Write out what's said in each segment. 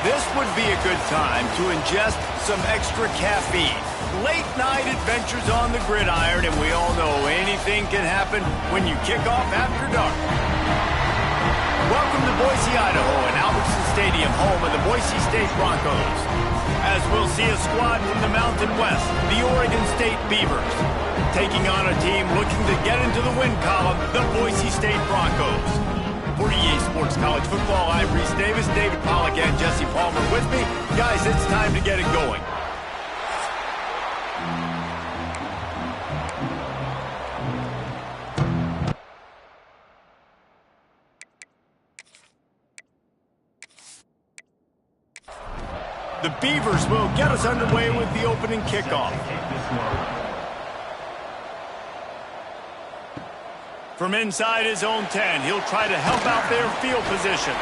This would be a good time to ingest some extra caffeine. Late night adventures on the gridiron, and we all know anything can happen when you kick off after dark. Welcome to Boise, Idaho, and Albertson Stadium, home of the Boise State Broncos. As we'll see a squad from the Mountain West, the Oregon State Beavers, taking on a team looking to get into the win column, the Boise State Broncos. For EA Sports College Football, I'm Reese Davis, David Pollack, and Jesse Palmer with me. Guys, it's time to get it going. The Beavers will get us underway with the opening kickoff. From inside his own 10, he'll try to help out their field position.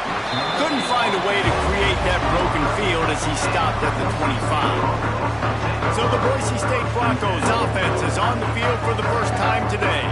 Couldn't find a way to create that broken field as he stopped at the 25. So the Boise State Broncos offense is on the field for the first time today.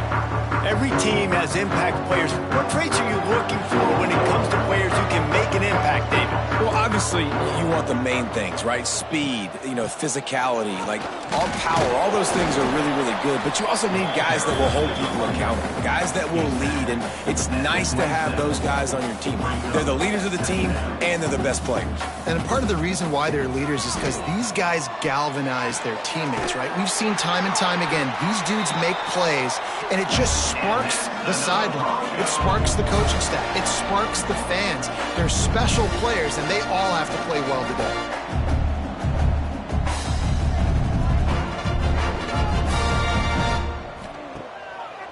Every team has impact players. What traits are you looking for when it comes to players who can make an impact, David? Well, obviously, you want the main things, right? Speed, physicality, like all power. All those things are really, really good. But you also need guys that will hold people accountable, guys that will lead. And it's nice to have those guys on your team. They're the leaders of the team, and they're the best players. And part of the reason why they're leaders is because these guys galvanize their teammates, right? We've seen time and time again, these dudes make plays, and it just sparks the sideline. It sparks the coaching staff. It sparks the fans. They're special players, and they all have to play well today.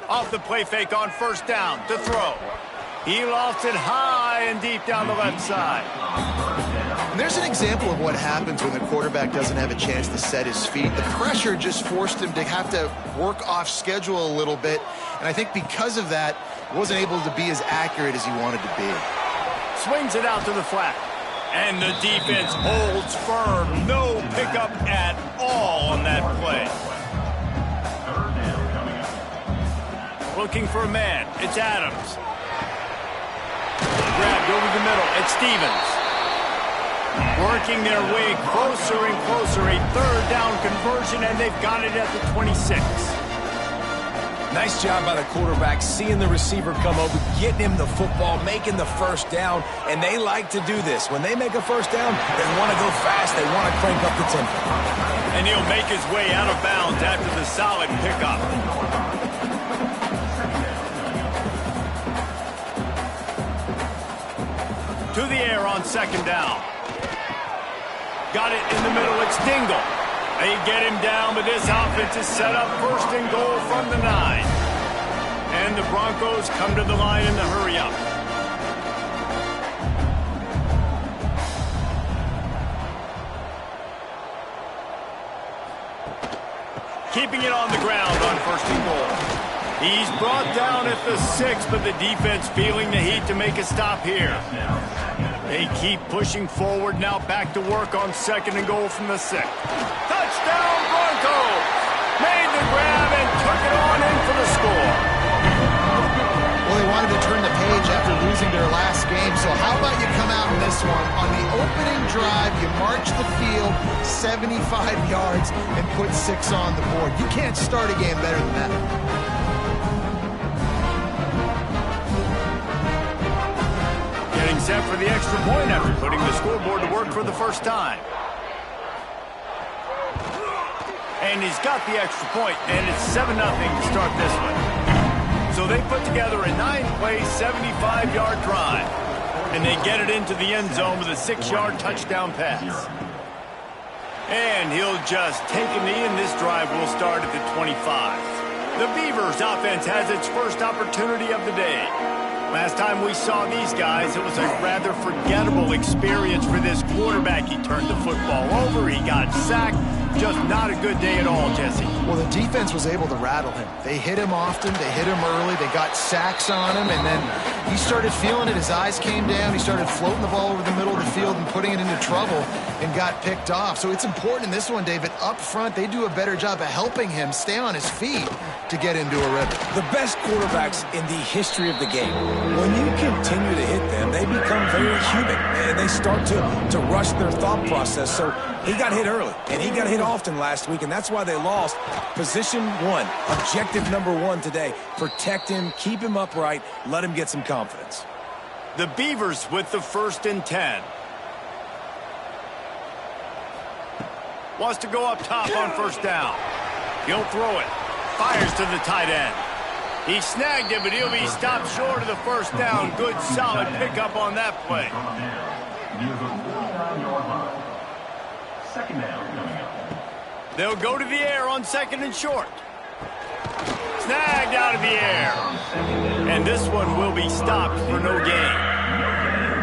Off the play fake on first down to throw. He lofts it high and deep down the left side. And there's an example of what happens when the quarterback doesn't have a chance to set his feet. The pressure just forced him to have to work off schedule a little bit. And I think because of that, wasn't able to be as accurate as he wanted to be. Swings it out to the flat. And the defense holds firm. No pickup at all on that play. Looking for a man. It's Adams. Grabbed over the middle. It's Stevens. Working their way closer and closer. A third down conversion, and they've got it at the 26. Nice job by the quarterback, seeing the receiver come over, getting him the football, making the first down, and they like to do this. When they make a first down, they want to go fast. They want to crank up the tempo. And he'll make his way out of bounds after the solid pickup. To the air on second down. Got it in the middle. It's Dingle. They get him down, but this offense is set up first and goal from the 9. And the Broncos come to the line in the hurry-up. Keeping it on the ground on first and goal. He's brought down at the 6, but the defense feeling the heat to make a stop here. They keep pushing forward, now back to work on second and goal from the 6. Touchdown Broncos! Made the grab and took it on in for the score. Well, they wanted to turn the page after losing their last game, so how about you come out in this one? On the opening drive, you march the field 75 yards and put 6 on the board. You can't start a game better than that. Set for the extra point after putting the scoreboard to work for the first time. And he's got the extra point, and it's 7-0 to start this one. So they put together a 9-play, 75-yard drive. And they get it into the end zone with a 6-yard touchdown pass. And he'll just take a knee, and this drive will start at the 25. The Beavers offense has its first opportunity of the day. Last time we saw these guys, it was a rather forgettable experience for this quarterback. He turned the football over, he got sacked. Just not a good day at all, Jesse. Well, the defense was able to rattle him. They hit him often. They hit him early. They got sacks on him, and then he started feeling it. His eyes came down. He started floating the ball over the middle of the field and putting it into trouble and got picked off. So it's important in this one, David. Up front, they do a better job of helping him stay on his feet to get into a rhythm. The best quarterbacks in the history of the game, when you continue to hit them, they become very human, and they start to rush their thought process. So he got hit early, and he got hit often last week, and that's why they lost. Position one, objective number one today. Protect him, keep him upright, let him get some confidence. The Beavers with the 1st and 10. Wants to go up top on 1st down. He'll throw it. Fires to the tight end. He snagged it, but he'll be stopped short of the 1st down. Good, solid pickup on that play. They'll go to the air on 2nd and short. Snagged out of the air. And this one will be stopped for no gain.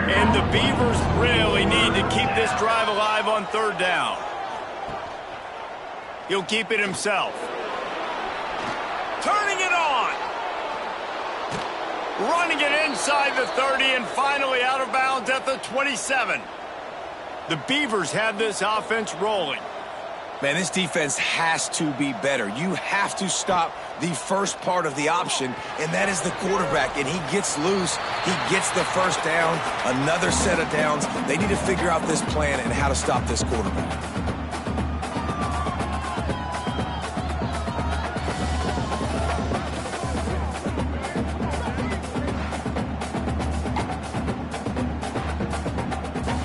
And the Beavers really need to keep this drive alive on 3rd down. He'll keep it himself. Turning it on. Running it inside the 30 and finally out of bounds at the 27. The Beavers have this offense rolling. Man, this defense has to be better. You have to stop the first part of the option, and that is the quarterback. And he gets loose. He gets the 1st down, another set of downs. They need to figure out this plan and how to stop this quarterback.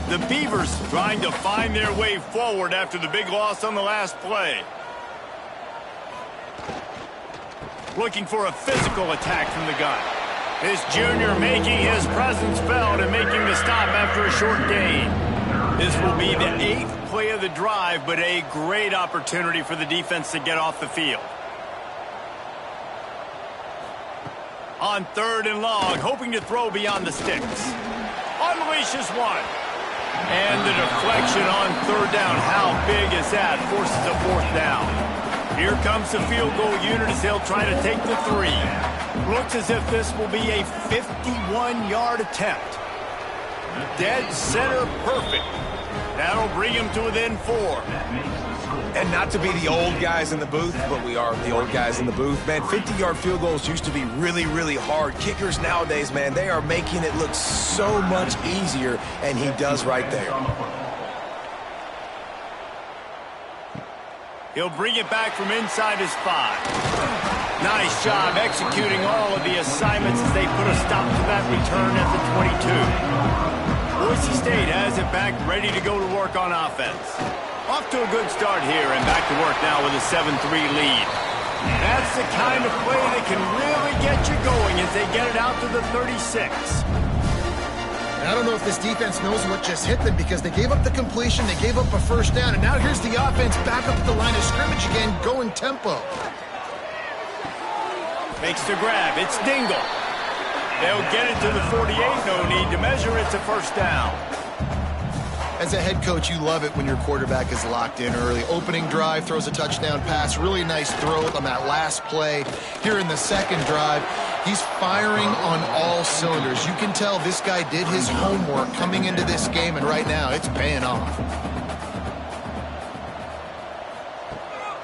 The Beavers trying to find their way forward after the big loss on the last play. Looking for a physical attack from the gun. This junior making his presence felt and making the stop after a short gain. This will be the 8th play of the drive, but a great opportunity for the defense to get off the field. On 3rd and long, hoping to throw beyond the sticks. Unleashes one. And the deflection on 3rd down. How big is that? Forces a 4th down. Here comes the field goal unit as they'll try to take the 3. Looks as if this will be a 51-yard attempt. Dead center perfect. That'll bring him to within 4. And not to be the old guys in the booth, but we are the old guys in the booth. Man, 50-yard field goals used to be really, really hard. Kickers nowadays, man, they are making it look so much easier, and he does right there. He'll bring it back from inside his 5. Nice job executing all of the assignments as they put a stop to that return at the 22. Boise State has it back, ready to go to work on offense. Off to a good start here and back to work now with a 7-3 lead. That's the kind of play that can really get you going as they get it out to the 36. And I don't know if this defense knows what just hit them because they gave up the completion, they gave up a 1st down, and now here's the offense back up at the line of scrimmage again, going tempo. Makes the grab. It's Dingle. They'll get it to the 48. No need to measure. It's a 1st down. As a head coach, you love it when your quarterback is locked in early. Opening drive, throws a touchdown pass. Really nice throw on that last play. Here in the 2nd drive, he's firing on all cylinders. You can tell this guy did his homework coming into this game, and right now it's paying off.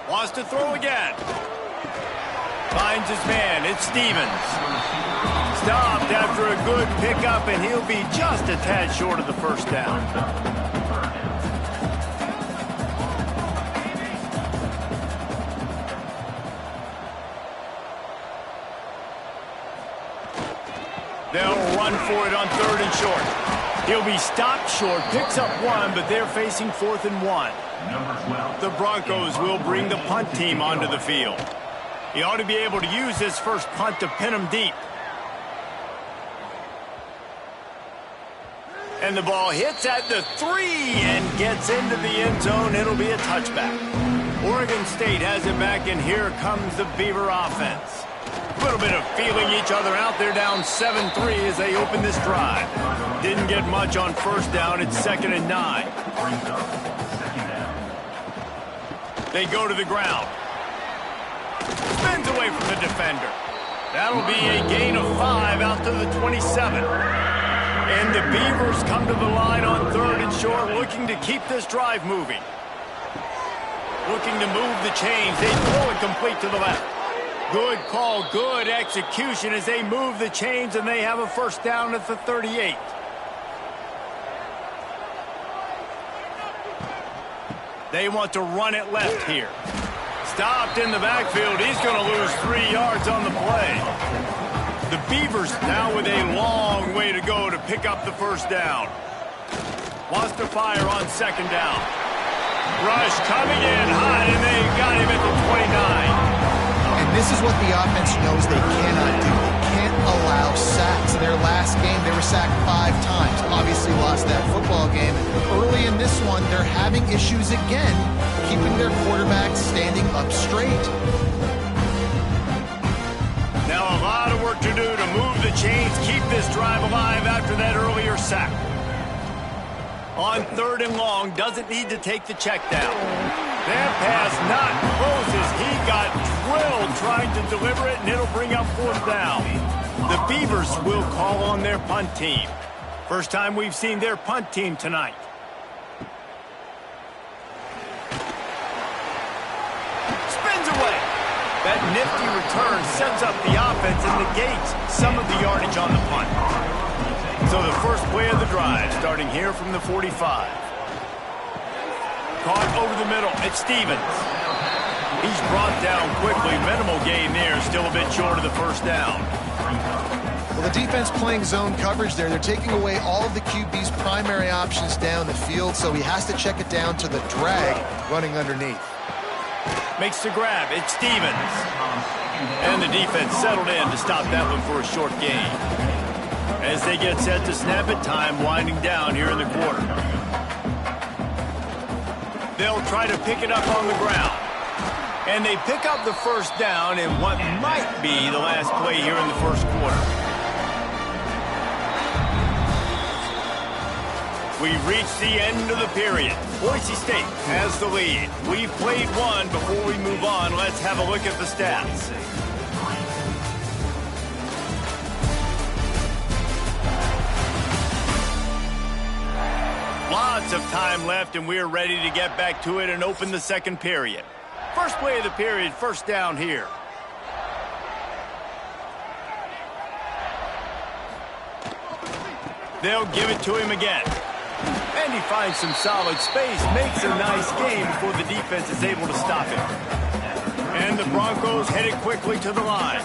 Wants to throw again. Finds his man. It's Stevens. Stopped after a good pickup, and he'll be just a tad short of the 1st down. They'll run for it on 3rd and short. He'll be stopped short, picks up 1, but they're facing 4th and 1. The Broncos will bring the punt team onto the field. He ought to be able to use his first punt to pin him deep. And the ball hits at the 3 and gets into the end zone. It'll be a touchback. Oregon State has it back, and here comes the Beaver offense. A little bit of feeling each other out. They're down 7-3 as they open this drive. Didn't get much on 1st down. It's 2nd and 9. They go to the ground. Spins away from the defender. That'll be a gain of 5 out to the 27. And the Beavers come to the line on 3rd and short, looking to keep this drive moving. Looking to move the chains. They throw it complete to the left. Good call, good execution as they move the chains, and they have a first down at the 38. They want to run it left here. Stopped in the backfield. He's going to lose 3 yards on the play. The Beavers now with a long way to go to pick up the first down. Wants to fire on 2nd down. Rush coming in hot, and they got him at the 29. And this is what the offense knows they cannot do. They can't allow sacks. In their last game, they were sacked 5 times. Obviously lost that football game. Early in this one, they're having issues again, keeping their quarterback standing up straight. Now a lot of work to do to move the chains, keep this drive alive after that earlier sack. On 3rd and long, doesn't need to take the check down. That pass not close as he got drilled trying to deliver it, and it'll bring up 4th down. The Beavers will call on their punt team. First time we've seen their punt team tonight. Spins away. That nifty return sets up the offense and negates some of the yardage on the punt. So the first play of the drive, starting here from the 45. Caught over the middle. It's Stevens. He's brought down quickly. Minimal gain there. Still a bit short of the first down. Well, the defense playing zone coverage there. They're taking away all of the QB's primary options down the field, so he has to check it down to the drag running underneath. Makes the grab. It's Stevens. And the defense settled in to stop that one for a short gain. As they get set to snap it, time winding down here in the quarter. They'll try to pick it up on the ground. And they pick up the first down in what might be the last play here in the first quarter. We've reached the end of the period. Boise State has the lead. We've played one. Before we move on, let's have a look at the stats. Lots of time left, and we're ready to get back to it and open the second period. First play of the period, first down here. They'll give it to him again. And he finds some solid space, makes a nice game before the defense is able to stop him. And the Broncos headed quickly to the line.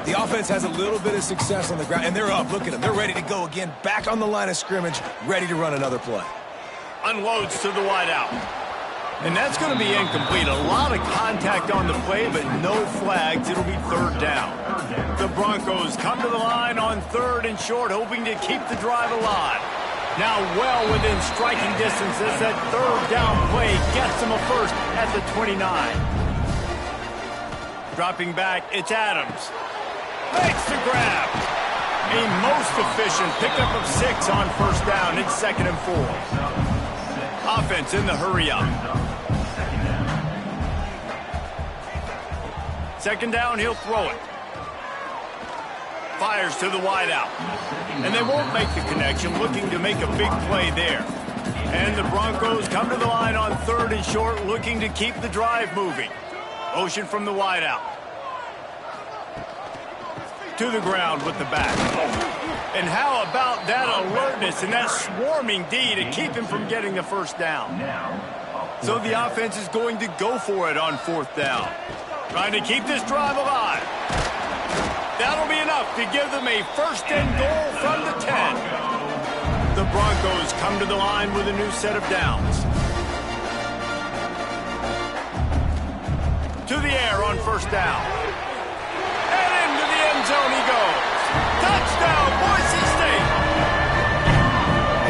The offense has a little bit of success on the ground, and they're up. Look at them. They're ready to go again, back on the line of scrimmage, ready to run another play. Unloads to the wideout. And that's going to be incomplete. A lot of contact on the play, but no flags. It'll be 3rd down. The Broncos come to the line on 3rd and short, hoping to keep the drive alive. Now well within striking distance as that 3rd down play gets them a first at the 29. Dropping back, it's Adams. Makes the grab. A most efficient pickup of 6 on first down. It's 2nd and 4. Offense in the hurry up. 2nd down, he'll throw it. Fires to the wideout. And they won't make the connection, looking to make a big play there. And the Broncos come to the line on 3rd and short, looking to keep the drive moving. Motion from the wideout. To the ground with the back. And how about that alertness and that swarming D to keep him from getting the first down? So the offense is going to go for it on 4th down. Trying to keep this drive alive. That'll be enough to give them a 1st and goal from the 10. The Broncos come to the line with a new set of downs. To the air on 1st down. And into the end zone he goes. Touchdown, Boise State.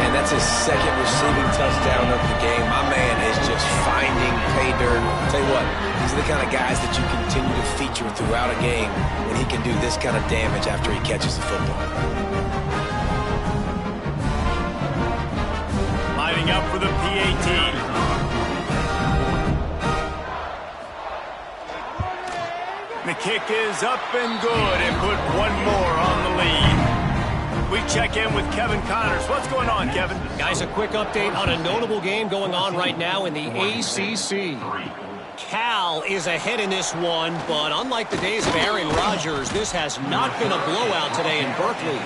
And that's his 2nd receiving touchdown of the game. My man is just finding pay dirt. I'll tell you what, these are the kind of guys that you continue to feature throughout a game when he can do this kind of damage after he catches the football. Lining up for the PAT. kick is up and good and put one more on the lead. We check in with Kevin Connors. What's going on, Kevin? Guys, a quick update on a notable game going on right now in the ACC. Cal is ahead in this one, but unlike the days of Aaron Rodgers, this has not been a blowout today in Berkeley.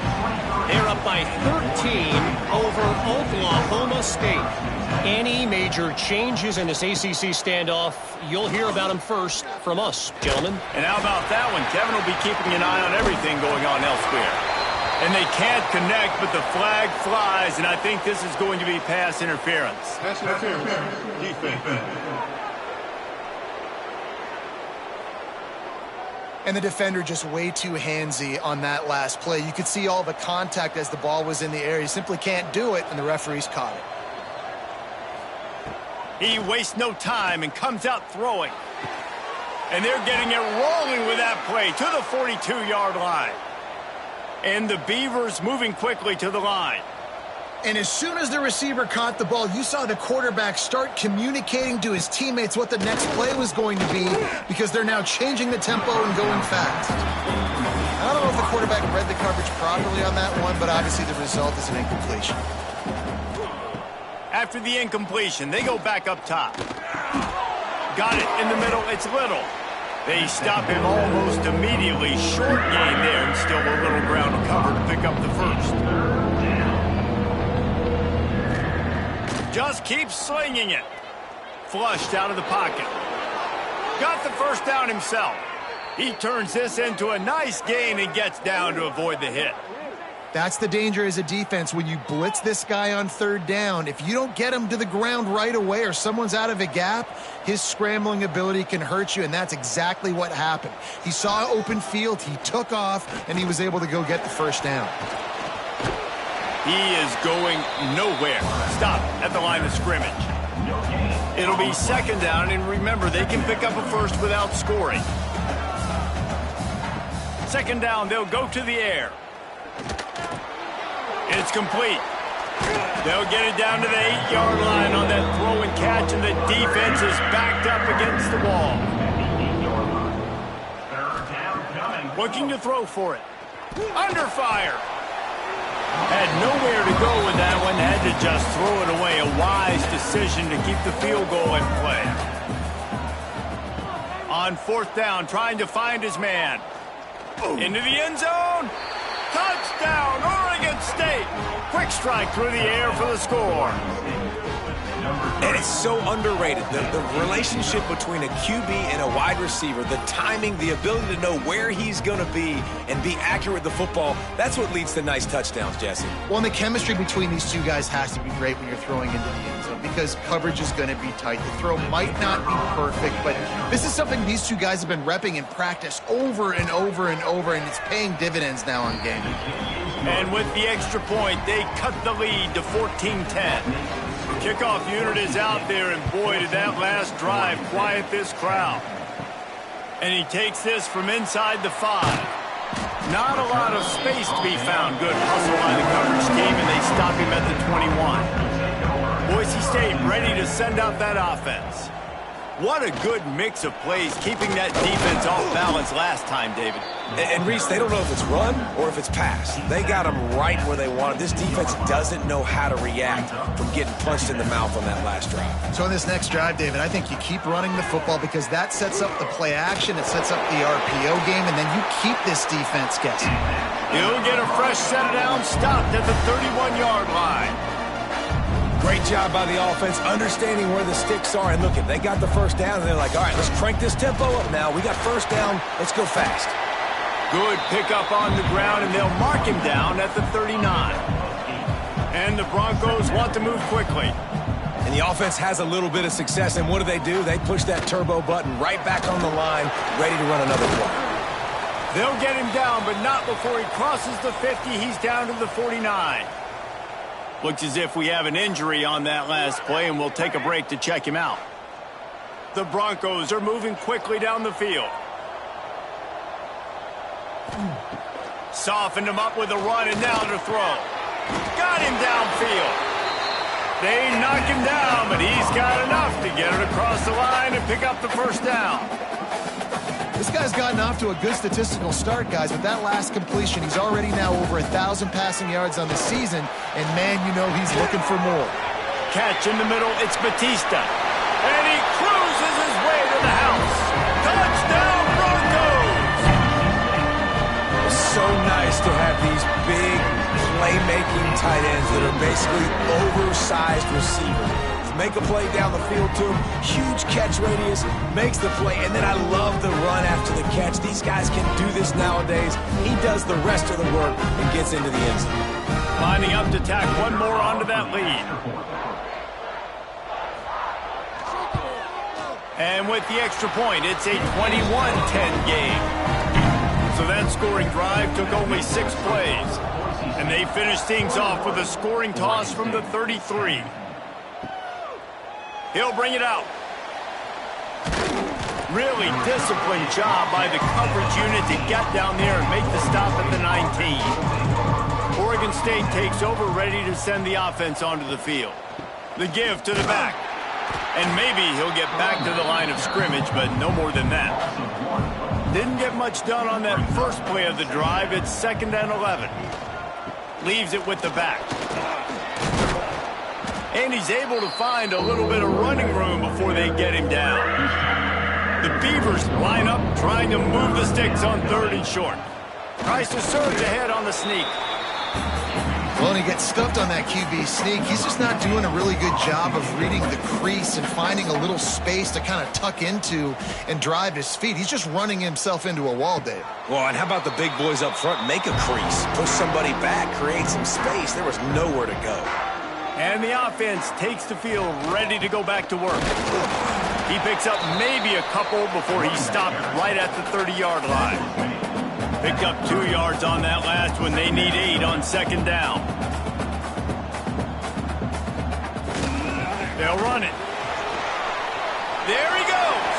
They're up by 13 over Oklahoma State. Any major changes in this ACC standoff, you'll hear about them first from us, gentlemen. And how about that one? Kevin will be keeping an eye on everything going on elsewhere. And they can't connect, but the flag flies, and I think this is going to be pass interference. Pass interference. Defense. And the defender just way too handsy on that last play. You could see all the contact as the ball was in the air. He simply can't do it, and the referees caught it. He wastes no time and comes out throwing. And they're getting it rolling with that play to the 42-yard line. And the Beavers moving quickly to the line. And as soon as the receiver caught the ball, you saw the quarterback start communicating to his teammates what the next play was going to be, because they're now changing the tempo and going fast. I don't know if the quarterback read the coverage properly on that one, but obviously the result is an incompletion. After the incompletion, they go back up top. Got it in the middle. It's Little. They stop him almost immediately. Short gain there, and still a little ground to cover to pick up the first. Just keeps slinging it. Flushed out of the pocket. Got the first down himself. He turns this into a nice gain and gets down to avoid the hit. That's the danger as a defense. When you blitz this guy on third down, if you don't get him to the ground right away or someone's out of a gap, his scrambling ability can hurt you, and that's exactly what happened. He saw open field, he took off, and he was able to go get the first down. He is going nowhere. Stop at the line of scrimmage. It'll be second down, and remember, they can pick up a first without scoring. Second down, they'll go to the air. It's complete. They'll get it down to the 8-yard line on that throw and catch, and the defense is backed up against the wall. Looking to throw for it. Under fire. Had nowhere to go with that one. Had to just throw it away. A wise decision to keep the field goal in play. On fourth down, trying to find his man. Into the end zone. Touchdown, Oregon State. Quick strike through the air for the score. And it's so underrated. The relationship between a QB and a wide receiver, the timing, the ability to know where he's going to be and be accurate with the football, that's what leads to nice touchdowns, Jesse. Well, and the chemistry between these two guys has to be great when you're throwing into the end zone, because coverage is going to be tight. The throw might not be perfect, but this is something these two guys have been repping in practice over and over and over, and it's paying dividends now on game. And with the extra point, they cut the lead to 14-10. Kickoff unit is out there, and boy, did that last drive quiet this crowd. And he takes this from inside the 5. Not a lot of space to be found. Good hustle by the coverage team, and they stop him at the 21. Boise State ready to send out that offense. What a good mix of plays, keeping that defense off balance last time, David. And Reese, they don't know if it's run or if it's pass. They got them right where they want it. This defense doesn't know how to react from getting punched in the mouth on that last drive. So in this next drive, David, I think you keep running the football, because that sets up the play action, it sets up the RPO game, and then you keep this defense guessing. He'll get a fresh set of downs, stopped at the 31-yard line. Great job by the offense, understanding where the sticks are. And look, they got the first down, and they're like, all right, let's crank this tempo up now. We got first down. Let's go fast. Good pickup on the ground, and they'll mark him down at the 39. And the Broncos want to move quickly. And the offense has a little bit of success, and what do? They push that turbo button right back on the line, ready to run another play. They'll get him down, but not before he crosses the 50. He's down to the 49. Looks as if we have an injury on that last play, and we'll take a break to check him out. The Broncos are moving quickly down the field. Softened him up with a run, and now to throw. Got him downfield. They knock him down, but he's got enough to get it across the line and pick up the first down. This guy's gotten off to a good statistical start, guys. With that last completion, he's already now over 1,000 passing yards on the season. And, man, you know he's looking for more. Catch in the middle. It's Batista. And he cruises his way to the house. Touchdown, Broncos! It's so nice to have these big, playmaking tight ends that are basically oversized receivers. Make a play down the field to him, huge catch radius, makes the play, and then I love the run after the catch. These guys can do this nowadays. He does the rest of the work and gets into the end zone. Lining up to tack one more onto that lead. And with the extra point, it's a 21-10 game. So that scoring drive took only 6 plays. And they finished things off with a scoring toss from the 33. He'll bring it out. Really disciplined job by the coverage unit to get down there and make the stop at the 19. Oregon State takes over, ready to send the offense onto the field. The give to the back. And maybe he'll get back to the line of scrimmage, but no more than that. Didn't get much done on that first play of the drive. It's 2nd and 11. Leaves it with the back. And he's able to find a little bit of running room before they get him down. The Beavers line up, trying to move the sticks on 3rd and short. Tries to surge ahead on the sneak. Well, and he gets stuffed on that QB sneak. He's just not doing a really good job of reading the crease and finding a little space to kind of tuck into and drive his feet. He's just running himself into a wall, Dave. Well, and how about the big boys up front? Make a crease, push somebody back, create some space. There was nowhere to go. And the offense takes the field, ready to go back to work. He picks up maybe a couple before he stopped right at the 30-yard line. Picked up 2 yards on that last when they need 8 on 2nd down. They'll run it. There he goes.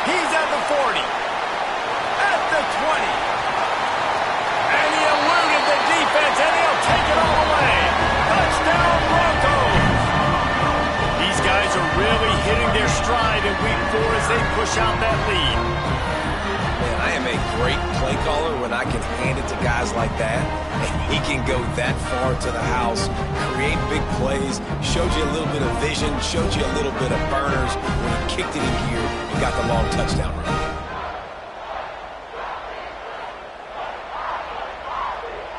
He's at the 40. At the 20. And he eluded the defense, and he'll take it all the way. Touchdown, Broncos! These guys are really hitting their stride in week 4 as they push out that lead. Man, I am a great play caller when I can hand it to guys like that. And he can go that far to the house, create big plays, showed you a little bit of vision, showed you a little bit of burners when he kicked it in gear and got the long touchdown run.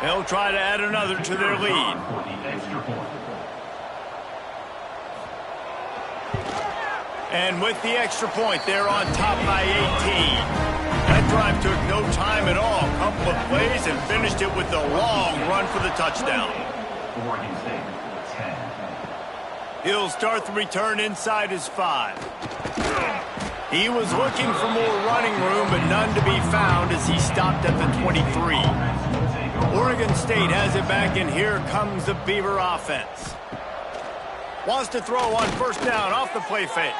They'll try to add another to their lead. And with the extra point, they're on top by 18. That drive took no time at all. A couple of plays and finished it with a long run for the touchdown. He'll start the return inside his 5. He was looking for more running room, but none to be found as he stopped at the 23. Oregon State has it back, and here comes the Beaver offense. Wants to throw on 1st down off the play fake.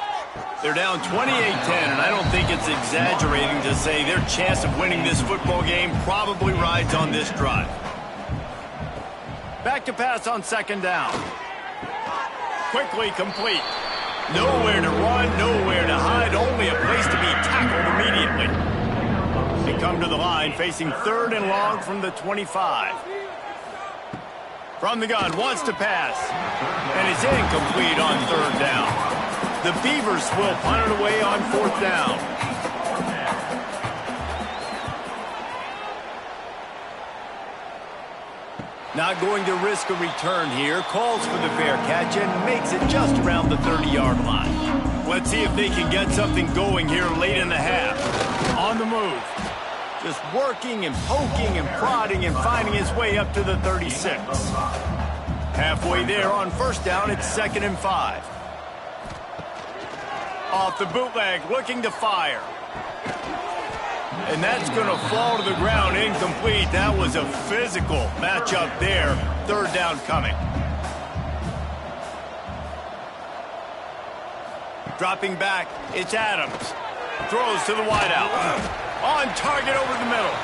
They're down 28-10, and I don't think it's exaggerating to say their chance of winning this football game probably rides on this drive. Back to pass on 2nd down. Quickly complete. Nowhere to run, nowhere to hide, only a place to be tackled immediately. They come to the line facing 3rd and long from the 25. From the gun, wants to pass. And it's incomplete on 3rd down. The Beavers will punt it away on 4th down. Not going to risk a return here. Calls for the fair catch and makes it just around the 30-yard line. Let's see if they can get something going here late in the half. On the move. Just working and poking and prodding and finding his way up to the 36. Halfway there on 1st down, it's 2nd and 5. Off the bootleg, looking to fire. And that's going to fall to the ground, incomplete. That was a physical matchup there. 3rd down coming. Dropping back, it's Adams. Throws to the wideout. On target over the middle.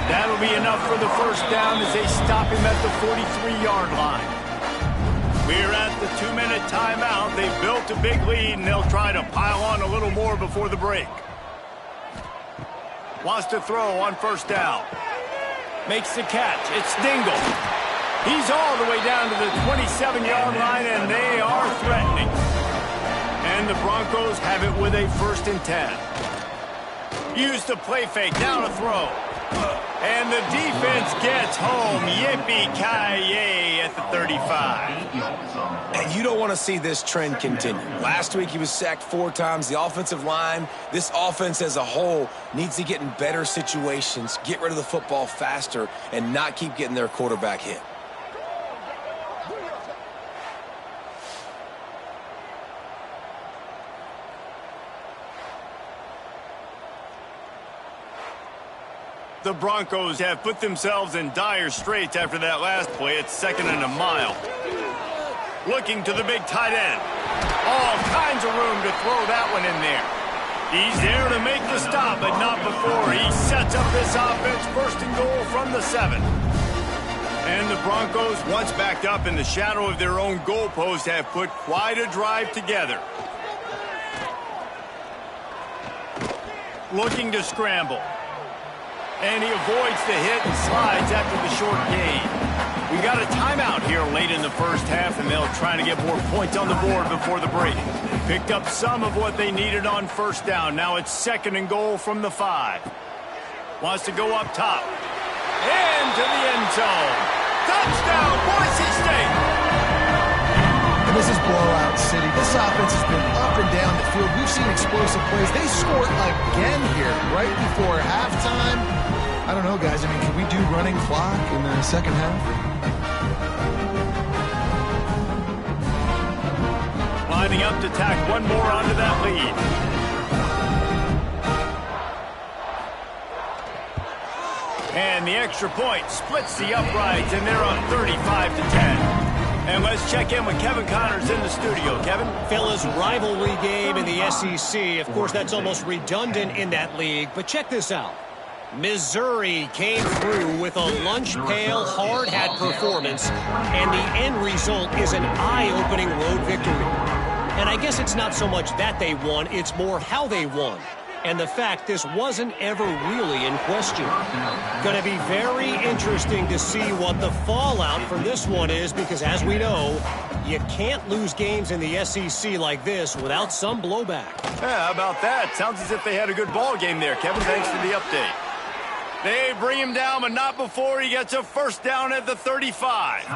That'll be enough for the 1st down as they stop him at the 43-yard line. We're at the 2-minute timeout. They've built a big lead, and they'll try to pile on a little more before the break. Wants to throw on first down. Makes the catch. It's Dingle. He's all the way down to the 27-yard line, and they are threatening. And the Broncos have it with a 1st and 10. Use the play fake. Now to throw. And the defense gets home. Yippee-ki-yay at the 35. And you don't want to see this trend continue. Last week he was sacked 4 times. The offensive line, this offense as a whole, needs to get in better situations, get rid of the football faster, and not keep getting their quarterback hit. The Broncos have put themselves in dire straits after that last play. It's 2nd and a mile. Looking to the big tight end. All kinds of room to throw that one in there. He's there to make the stop, but not before he sets up this offense. 1st and goal from the 7. And the Broncos, once backed up in the shadow of their own goalpost, have put quite a drive together. Looking to scramble. And he avoids the hit and slides after the short gain. We got a timeout here late in the first half, and they'll try to get more points on the board before the break. Picked up some of what they needed on first down. Now it's 2nd and goal from the 5. Wants to go up top. Into the end zone. Touchdown, Boise State! And this is blowout city. This offense has been up and down the field. We've seen explosive plays. They scored again here right before halftime. I don't know, guys. I mean, can we do running clock in the second half? Lining up to tack one more onto that lead. And the extra point splits the uprights, and they're on 35-10. And let's check in with Kevin Connors in the studio. Kevin? Fellas, rivalry game in the SEC. Of course, that's almost redundant in that league. But check this out. Missouri came through with a lunch pail, hard-hat performance, and the end result is an eye-opening road victory. And I guess it's not so much that they won, it's more how they won. And the fact this wasn't ever really in question. Going to be very interesting to see what the fallout from this one is, because as we know, you can't lose games in the SEC like this without some blowback. Yeah, how about that? Sounds as if they had a good ball game there, Kevin. Thanks for the update. They bring him down, but not before he gets a 1st down at the 35.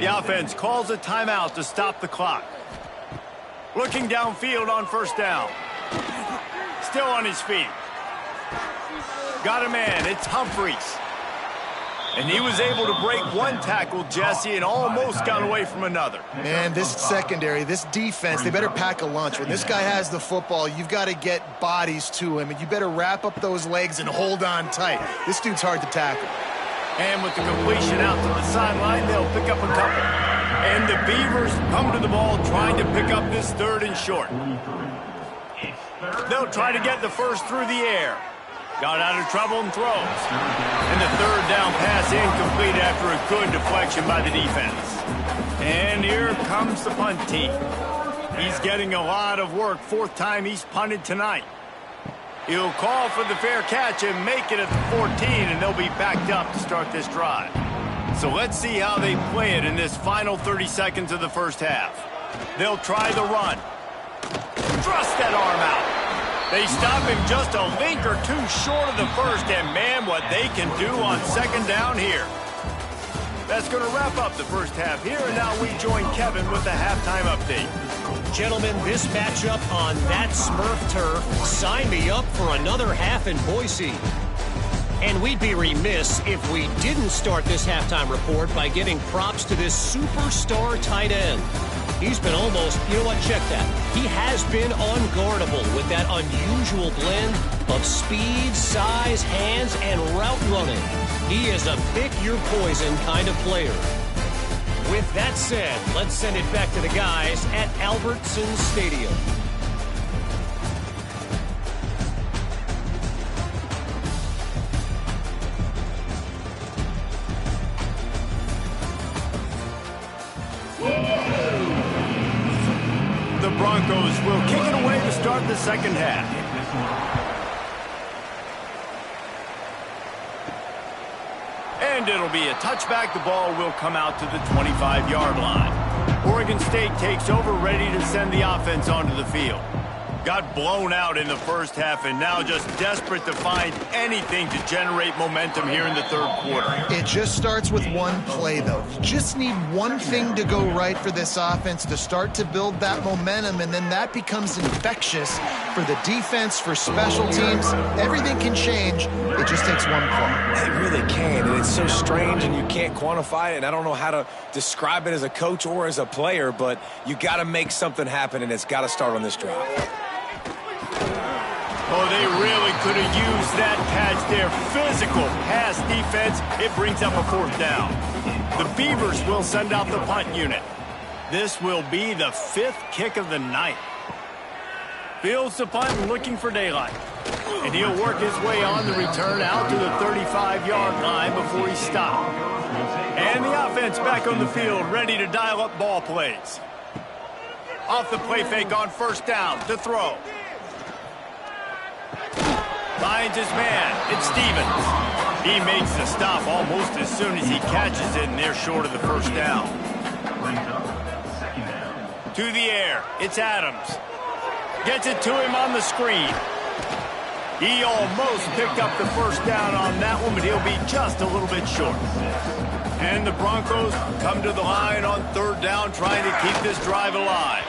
The offense calls a timeout to stop the clock. Looking downfield on 1st down. Still on his feet. Got a man. It's Humphreys. And he was able to break one tackle, Jesse, and almost got away from another. Man, this secondary, this defense, they better pack a lunch. When this guy has the football, you've got to get bodies to him, and you better wrap up those legs and hold on tight. This dude's hard to tackle. And with the completion out to the sideline, they'll pick up a couple. And the Beavers come to the ball trying to pick up this 3rd and short. They'll try to get the first through the air. Got out of trouble and throws. And the 3rd down pass incomplete after a good deflection by the defense. And here comes the punt team. He's getting a lot of work. 4th time he's punted tonight. He'll call for the fair catch and make it at the 14, and they'll be backed up to start this drive. So let's see how they play it in this final 30 seconds of the first half. They'll try the run. Thrust that arm out. They stop him just a link or two short of the first, and man, what they can do on 2nd down here. That's going to wrap up the first half here, and now we join Kevin with the halftime update. Gentlemen, this matchup on that Smurf turf, sign me up for another half in Boise. And we'd be remiss if we didn't start this halftime report by giving props to this superstar tight end. He's been almost, you know what, check that. He has been unguardable with that unusual blend of speed, size, hands, and route running. He is a pick-your-poison kind of player. With that said, let's send it back to the guys at Albertson Stadium. The Broncos will kick it away to start the second half. And it'll be a touchback. The ball will come out to the 25-yard line. Oregon State takes over, ready to send the offense onto the field. Got blown out in the first half and now just desperate to find anything to generate momentum here in the third quarter. It just starts with one play, though. You just need one thing to go right for this offense to start to build that momentum, and then that becomes infectious for the defense, for special teams. Everything can change. It just takes one play. It really can, and it's so strange, and you can't quantify it, and I don't know how to describe it as a coach or as a player, but you got to make something happen, and it's got to start on this drive. Oh, they really could have used that catch there. Physical pass defense. It brings up a fourth down. The Beavers will send out the punt unit. This will be the 5th kick of the night. Fields the punt and looking for daylight. And he'll work his way on the return out to the 35-yard line before he stopped. And the offense back on the field, ready to dial up ball plays. Off the play fake on first down to throw. Finds his man. It's Stevens. He makes the stop almost as soon as he catches it, and they're short of the first down. To the air. It's Adams. Gets it to him on the screen. He almost picked up the first down on that one, but he'll be just a little bit short. And the Broncos come to the line on third down, trying to keep this drive alive.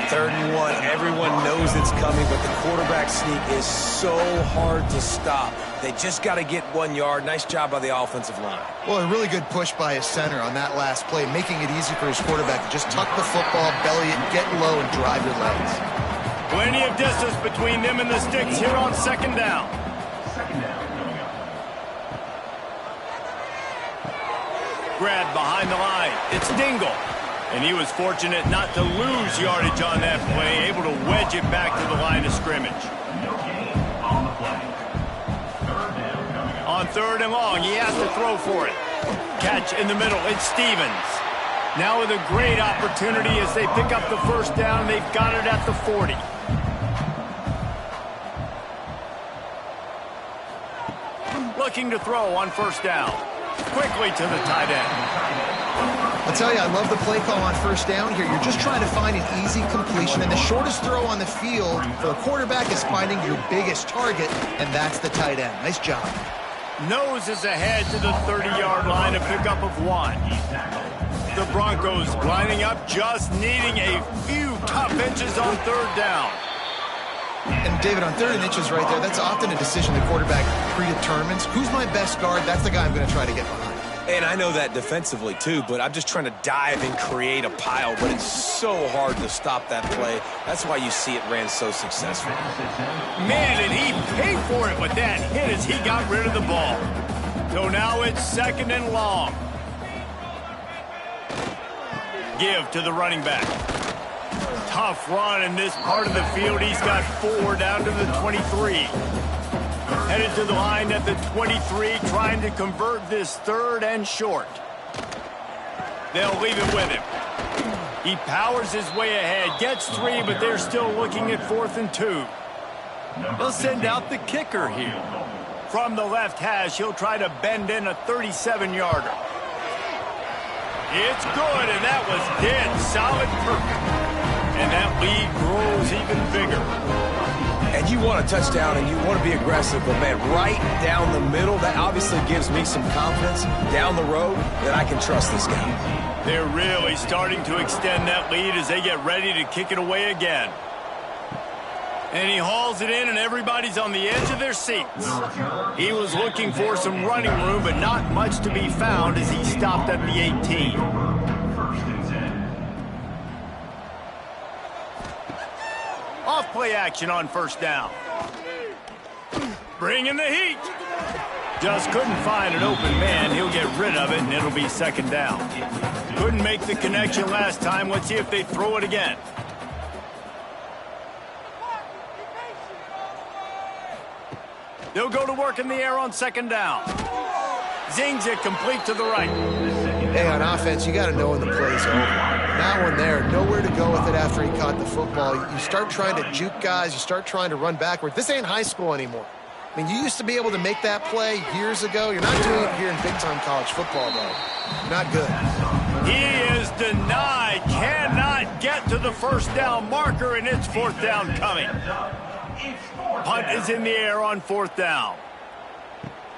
3rd and 1. Everyone knows it's coming, but the quarterback sneak is so hard to stop. They just got to get 1 yard. Nice job by the offensive line. Well, a really good push by his center on that last play, making it easy for his quarterback to just tuck the football, belly it, get low, and drive your legs. Plenty of distance between them and the sticks here on second down. Grab behind the line. It's Dingle. And he was fortunate not to lose yardage on that play, able to wedge it back to the line of scrimmage. On third and long, he has to throw for it. Catch in the middle, it's Stevens. Now with a great opportunity as they pick up the first down, they've got it at the 40. Looking to throw on first down. Quickly to the tight end. I'll tell you, I love the play call on first down here. You're just trying to find an easy completion, and the shortest throw on the field for the quarterback is finding your biggest target, and that's the tight end. Nice job. Nose is ahead to the 30-yard line, a pickup of 1. The Broncos lining up, just needing a few tough inches on third down. And David, on 3rd and inches right there, that's often a decision the quarterback predetermines. Who's my best guard? That's the guy I'm going to try to get behind. And I know that defensively, too, but I'm just trying to dive and create a pile, but it's so hard to stop that play. That's why you see it ran so successfully. Man, and he paid for it with that hit as he got rid of the ball. So now it's 2nd and long. Give to the running back. Tough run in this part of the field. He's got 4 down to the 23. Headed to the line at the 23, trying to convert this 3rd and short. They'll leave it with him. He powers his way ahead, gets 3, but they're still looking at 4th and 2. They'll send out the kicker here. From the left hash, he'll try to bend in a 37-yarder. It's good, and that was dead solid perfect. And that lead grows even bigger. And you want a touchdown and you want to be aggressive, but man, right down the middle, that obviously gives me some confidence down the road that I can trust this guy. They're really starting to extend that lead as they get ready to kick it away again. And he hauls it in, and everybody's on the edge of their seats. He was looking for some running room, but not much to be found as he stopped at the 18. Off play action on first down. Bringing the heat. Just couldn't find an open man. He'll get rid of it, and it'll be 2nd down. Couldn't make the connection last time. Let's see if they throw it again. They'll go to work in the air on 2nd down. Zings it complete to the right. Hey, on offense, you got to know when the play's over. That one there, nowhere to go with it after he caught the football. You start trying to juke guys. You start trying to run backward. This ain't high school anymore. I mean, you used to be able to make that play years ago. You're not doing it here in big-time college football, though. Not good. He is denied. Cannot get to the first down marker, and it's fourth down coming. Punt is in the air on fourth down.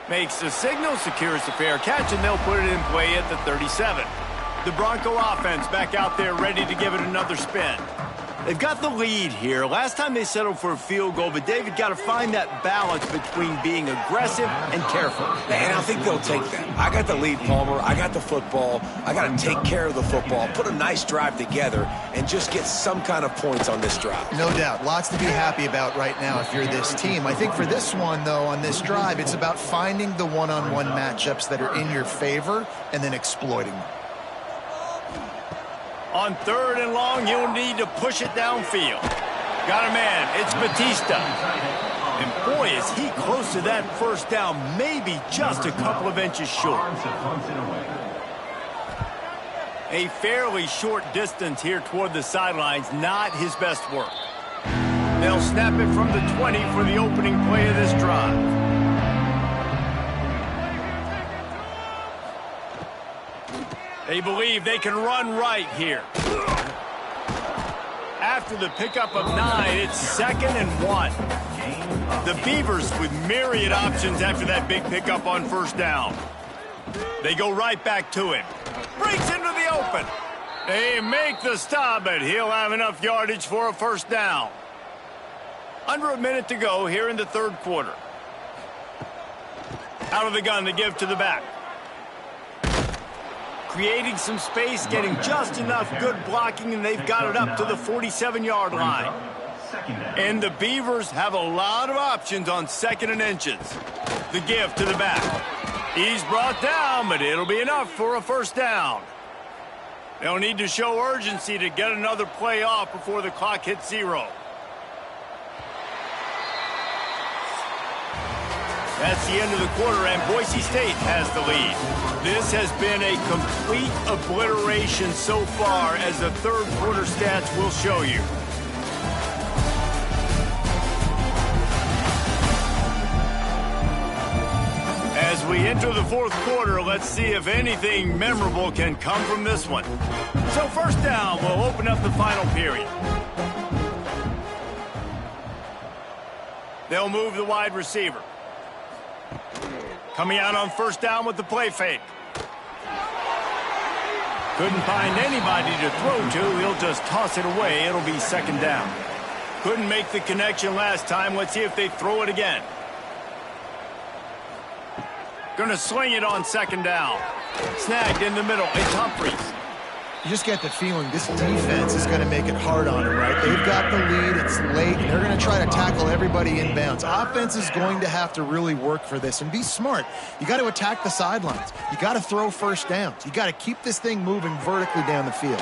Makes the signal, secures the fair catch, and they'll put it in play at the 37. The Bronco offense back out there ready to give it another spin. They've got the lead here. Last time they settled for a field goal, but David got to find that balance between being aggressive and careful. And I think they'll take that. I got the lead, Palmer. I got the football. I got to take care of the football, put a nice drive together, and just get some kind of points on this drive. No doubt. Lots to be happy about right now if you're this team. I think for this one, though, on this drive, it's about finding the one-on-one matchups that are in your favor and then exploiting them. On third and long, you'll need to push it downfield. Got a man. It's Batista. And boy, is he close to that first down, maybe just a couple of inches short. A fairly short distance here toward the sidelines, not his best work. They'll snap it from the 20 for the opening play of this drive. They believe they can run right here. After the pickup of 9, it's 2nd and 1. The Beavers with myriad options after that big pickup on first down. They go right back to him. Breaks into the open. They make the stop, but he'll have enough yardage for a first down. Under a minute to go here in the third quarter. Out of the gun to give to the back. Creating some space, getting just enough good blocking, and they've got it up to the 47-yard line. And the Beavers have a lot of options on 2nd and inches. The give to the back. He's brought down, but it'll be enough for a first down. They'll need to show urgency to get another play off before the clock hits 0. That's the end of the quarter, and Boise State has the lead. This has been a complete obliteration so far, as the third quarter stats will show you. As we enter the fourth quarter, let's see if anything memorable can come from this one. So first down, we'll open up the final period. They'll move the wide receiver. Coming out on first down with the play fake. Couldn't find anybody to throw to. He'll just toss it away. It'll be 2nd down. Couldn't make the connection last time. Let's see if they throw it again. Gonna sling it on 2nd down. Snagged in the middle. It's Humphries. You just get the feeling this defense is going to make it hard on them, right? They've got the lead. It's late. And they're going to try to tackle everybody inbounds. Offense is going to have to really work for this and be smart. You got to attack the sidelines. You got to throw first downs. You got to keep this thing moving vertically down the field.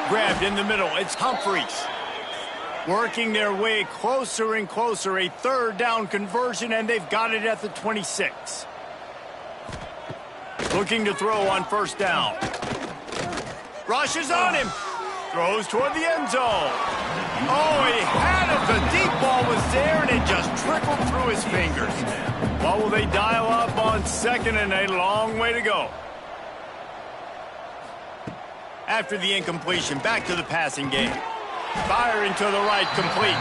Grabbed in the middle. It's Humphries. Working their way closer and closer. A 3rd down conversion, and they've got it at the 26. Looking to throw on first down. Rushes on him. Throws toward the end zone. Oh, he had it. The deep ball was there, and it just trickled through his fingers. What will they dial up on 2nd, and a long way to go? After the incompletion, back to the passing game. Firing to the right, complete.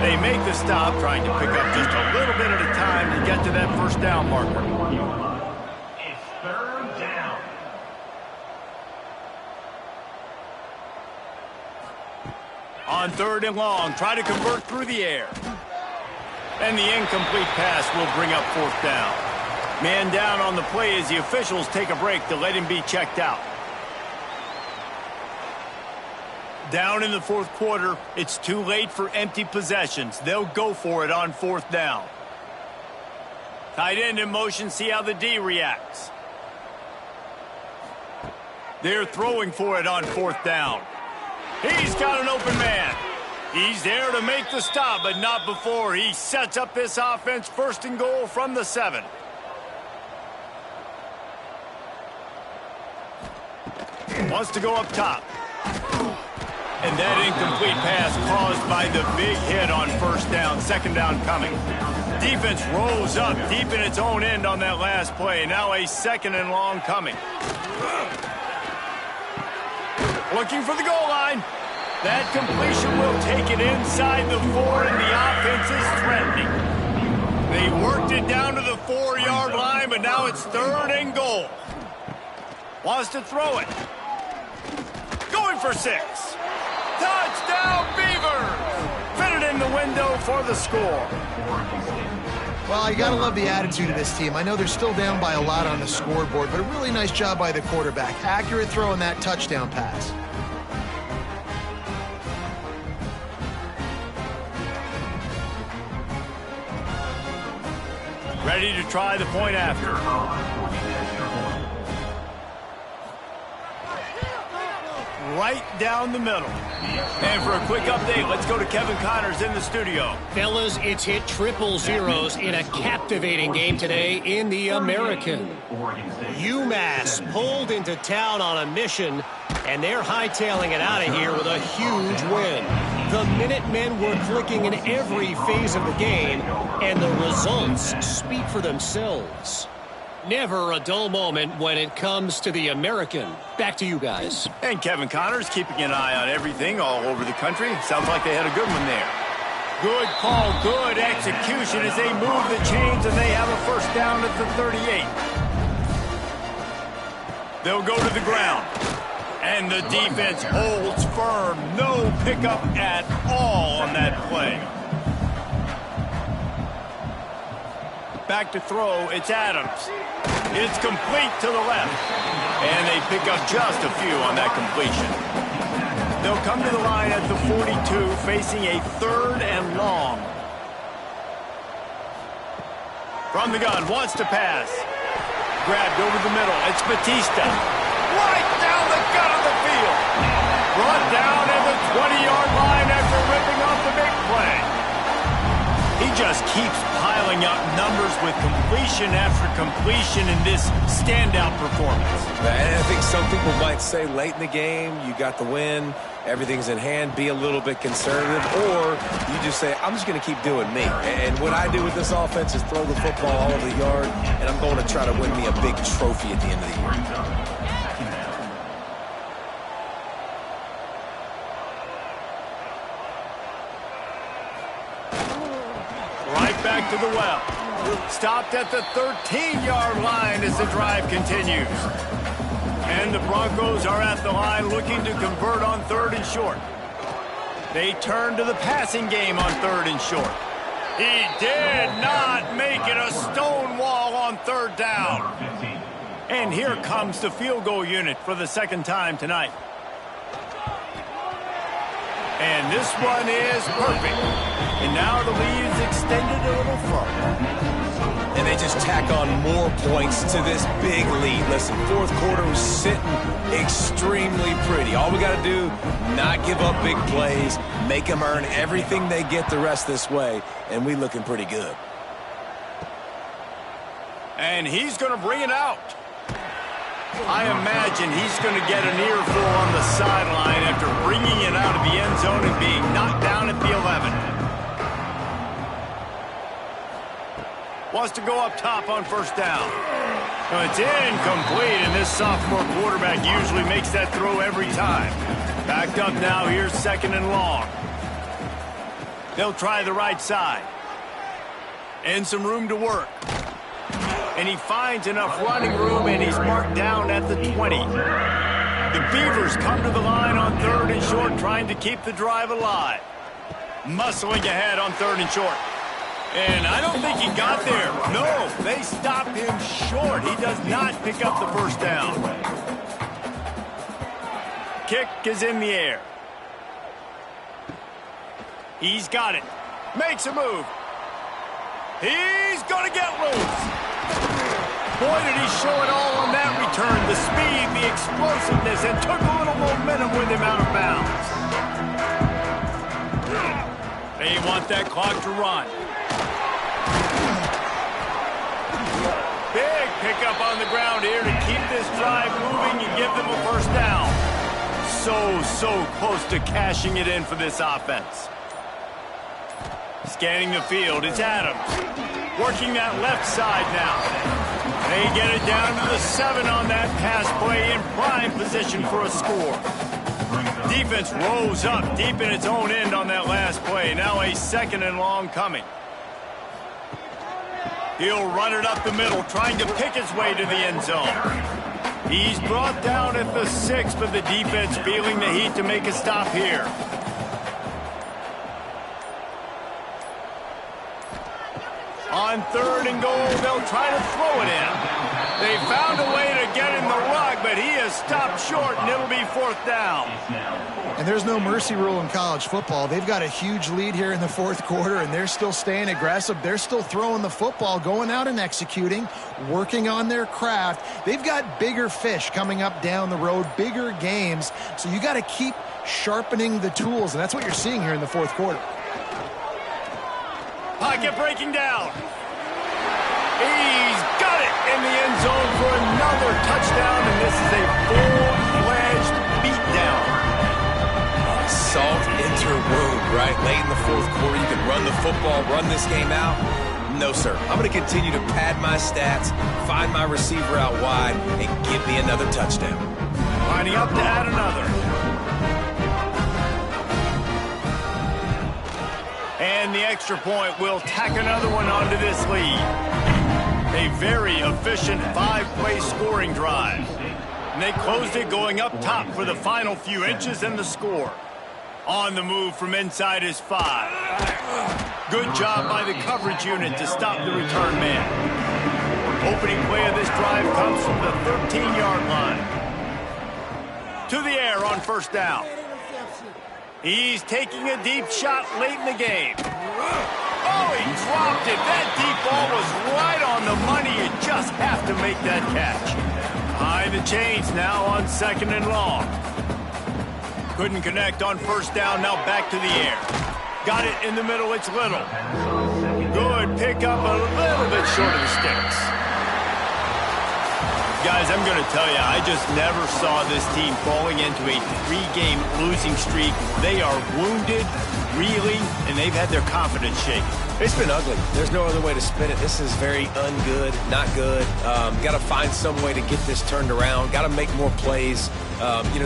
They make the stop, trying to pick up just a little bit at a time to get to that first down marker. On 3rd and long, try to convert through the air. And the incomplete pass will bring up 4th down. Man down on the play as the officials take a break to let him be checked out. Down in the fourth quarter, it's too late for empty possessions. They'll go for it on 4th down. Tight end in motion, see how the D reacts. They're throwing for it on 4th down. He's got an open man. He's there to make the stop, but not before he sets up this offense. 1st and goal from the 7. Wants to go up top. And that incomplete pass caused by the big hit on first down, second down coming. Defense rolls up deep in its own end on that last play. Now a second and long coming. Looking for the goal line. That completion will take it inside the 4, and the offense is threatening. They worked it down to the 4-yard line, but now it's 3rd and goal. Wants to throw it. Going for 6. Touchdown, Beavers! Fit it in the window for the score. Well, you got to love the attitude of this team. I know they're still down by a lot on the scoreboard, but a really nice job by the quarterback. Accurate throw on that touchdown pass. Ready to try the point after. Right down the middle. And for a quick update, let's go to Kevin Connors in the studio. Fellas, it's hit 000s in a captivating game today in the American. UMass pulled into town on a mission, and they're hightailing it out of here with a huge win. The Minutemen were clicking in every phase of the game, and the results speak for themselves. Never a dull moment when it comes to the American. Back to you guys. And Kevin Connors keeping an eye on everything all over the country. Sounds like they had a good one there. Good call, good execution as they move the chains, and they have a first down at the 38. They'll go to the ground. And the defense holds firm. No pickup at all on that play. Back to throw, it's Adams. It's complete to the left. And they pick up just a few on that completion. They'll come to the line at the 42, facing a 3rd and long. From the gun, wants to pass. Grabbed over the middle, it's Batista. Right down the gut of the field. Brought down at the 20-yard line after ripping off the big play. He just keeps piling up numbers with completion after completion in this standout performance. And I think some people might say late in the game, you got the win, everything's in hand, be a little bit conservative, or you just say, I'm just going to keep doing me. And what I do with this offense is throw the football all over the yard, and I'm going to try to win me a big trophy at the end of the year. Back to the well. Stopped at the 13-yard line as the drive continues. And the Broncos are at the line looking to convert on 3rd and short. They turn to the passing game on 3rd and short. He did not make it a stone wall on 3rd down. And here comes the field goal unit for the 2nd time tonight. And this one is perfect. And now the lead is extended a little further. And they just tack on more points to this big lead. Listen, 4th quarter was sitting extremely pretty. All we got to do, not give up big plays, make them earn everything they get the rest this way, and we looking pretty good. And he's going to bring it out. I imagine he's going to get an earful on the sideline after bringing it out of the end zone and being knocked down at the 11. Wants to go up top on 1st down. Well, it's incomplete, and this sophomore quarterback usually makes that throw every time. Backed up now, here's 2nd and long. They'll try the right side. And some room to work. And he finds enough running room, and he's marked down at the 20. The Beavers come to the line on 3rd and short, trying to keep the drive alive. Muscling ahead on 3rd and short. And I don't think he got there. No, they stopped him short. He does not pick up the first down. Kick is in the air. He's got it. Makes a move. He's going to get loose. Boy, did he show it all on that return. The speed, the explosiveness, and took a little momentum with him out of bounds. They want that clock to run. Big pickup on the ground here to keep this drive moving and give them a first down. so close to cashing it in for this offense. Scanning the field, it's Adams. Working that left side now. They get it down to the 7 on that pass play in prime position for a score. Defense rose up deep in its own end on that last play. Now a 2nd and long coming. He'll run it up the middle, trying to pick his way to the end zone. He's brought down at the 6, but the defense feeling the heat to make a stop here. On 3rd and goal, they'll try to throw it in. They found a way to get in the rug, but he has stopped short, and it'll be 4th down. And there's no mercy rule in college football. They've got a huge lead here in the 4th quarter, and they're still staying aggressive. They're still throwing the football, going out and executing, working on their craft. They've got bigger fish coming up down the road, bigger games. So you got to keep sharpening the tools, and that's what you're seeing here in the 4th quarter. Pocket breaking down. He's got it in the end zone for another touchdown, and this is a full-fledged beatdown. Salt into wound, right? Late in the 4th quarter, you can run the football, run this game out. No, sir. I'm going to continue to pad my stats, find my receiver out wide, and give me another touchdown. Lining up to add another. And the extra point will tack another one onto this lead. A very efficient 5-play scoring drive. And they closed it going up top for the final few inches and the score. On the move from inside is 5. Good job by the coverage unit to stop the return man. Opening play of this drive comes from the 13-yard line. To the air on 1st down. He's taking a deep shot late in the game. Oh, he dropped it. That deep ball was right on the money. You just have to make that catch. Behind the chains now on 2nd and long. Couldn't connect on 1st down. Now back to the air. Got it in the middle. It's Little. Good pickup, a little bit short of the sticks. Guys, I'm going to tell you, I just never saw this team falling into a 3-game losing streak. They are wounded, reeling, and they've had their confidence shaken. It's been ugly. There's no other way to spin it. This is very ungood, not good. Got to find some way to get this turned around. Got to make more plays.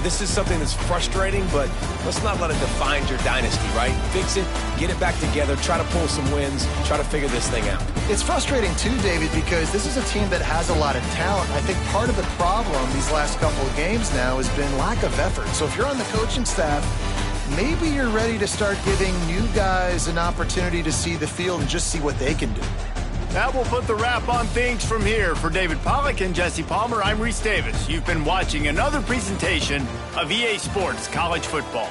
This is something that's frustrating, but let's not let it define your dynasty, right? Fix it, get it back together, try to pull some wins, try to figure this thing out. It's frustrating too, David, because this is a team that has a lot of talent. I think part of the problem these last couple of games now has been lack of effort. So if you're on the coaching staff, maybe you're ready to start giving new guys an opportunity to see the field and just see what they can do. That will put the wrap on things from here. For David Pollack and Jesse Palmer, I'm Reese Davis. You've been watching another presentation of EA Sports College Football.